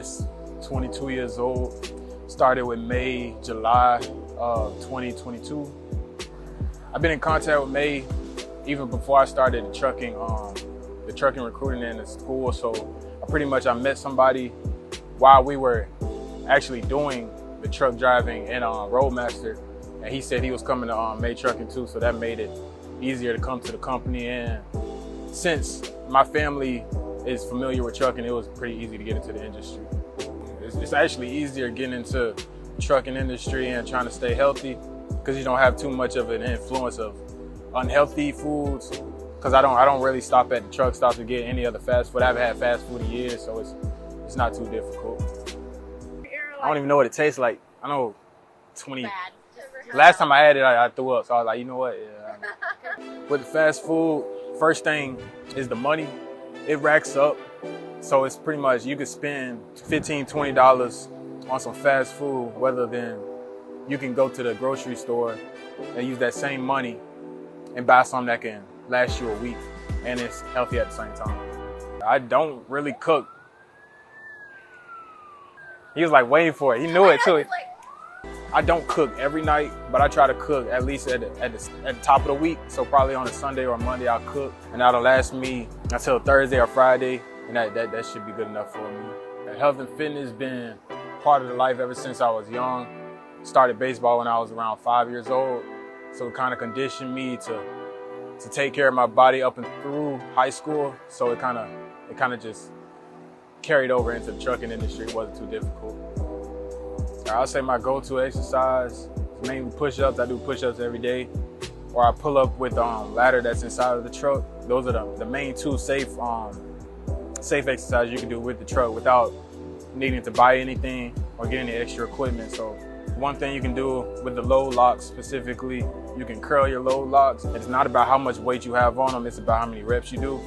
Harris, 22 years old. Started with May, July of 2022. I've been in contact with May even before I started the trucking recruiting in the school. So I met somebody while we were actually doing the truck driving and Roadmaster, and he said he was coming to May Trucking too, so that made it easier to come to the company. And since my family is familiar with trucking, it was pretty easy to get into the industry. It's actually easier getting into the trucking industry and trying to stay healthy because you don't have too much of an influence of unhealthy foods. Because I don't really stop at the truck stop to get any other fast food. I haven't had fast food in years, so it's not too difficult. I don't even know what it tastes like. I know 20. Last time I had it, I threw up. So I was like, you know what? Yeah. With the fast food, first thing is the money. It racks up. So it's pretty much, you could spend $15, $20 on some fast food, rather than you can go to the grocery store and use that same money and buy something that can last you a week, and it's healthy at the same time. I don't really cook. He was like waiting for it. He knew it too. I don't cook every night, but I try to cook at least at the top of the week. So probably on a Sunday or Monday I'll cook, and that'll last me until Thursday or Friday, and that should be good enough for me. Health and fitness been part of the life ever since I was young. Started baseball when I was around 5 years old, so it kind of conditioned me to take care of my body up and through high school. So it kind of just carried over into the trucking industry. It wasn't too difficult. I'll say my go-to exercise is mainly push-ups. I do push-ups every day, or I pull up with ladder that's inside of the truck. Those are the main two safe exercises you can do with the truck without needing to buy anything or get any extra equipment. So one thing you can do with the load locks specifically, you can curl your load locks. It's not about how much weight you have on them, it's about how many reps you do.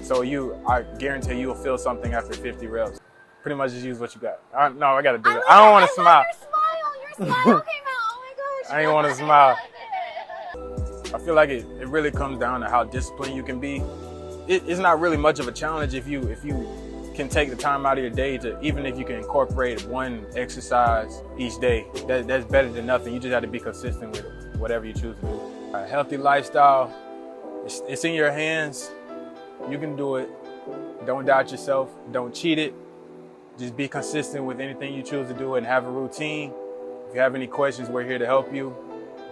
So I guarantee you'll feel something after 50 reps. Pretty much just use what you got. No, I gotta do it. I don't want to smile. Your smile came out. Oh my gosh. I ain't want to smile. I feel like it really comes down to how disciplined you can be. It's not really much of a challenge if you can take the time out of your day to, even if you can incorporate one exercise each day, that's better than nothing. You just have to be consistent with it, whatever you choose to do. A healthy lifestyle, it's in your hands. You can do it. Don't doubt yourself. Don't cheat it. Just be consistent with anything you choose to do and have a routine. If you have any questions, we're here to help you.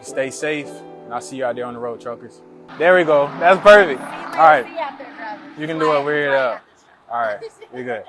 Stay safe, and I'll see you out there on the road, truckers. There we go. That's perfect. All right. You can do it. We're here to help. All right. We're good.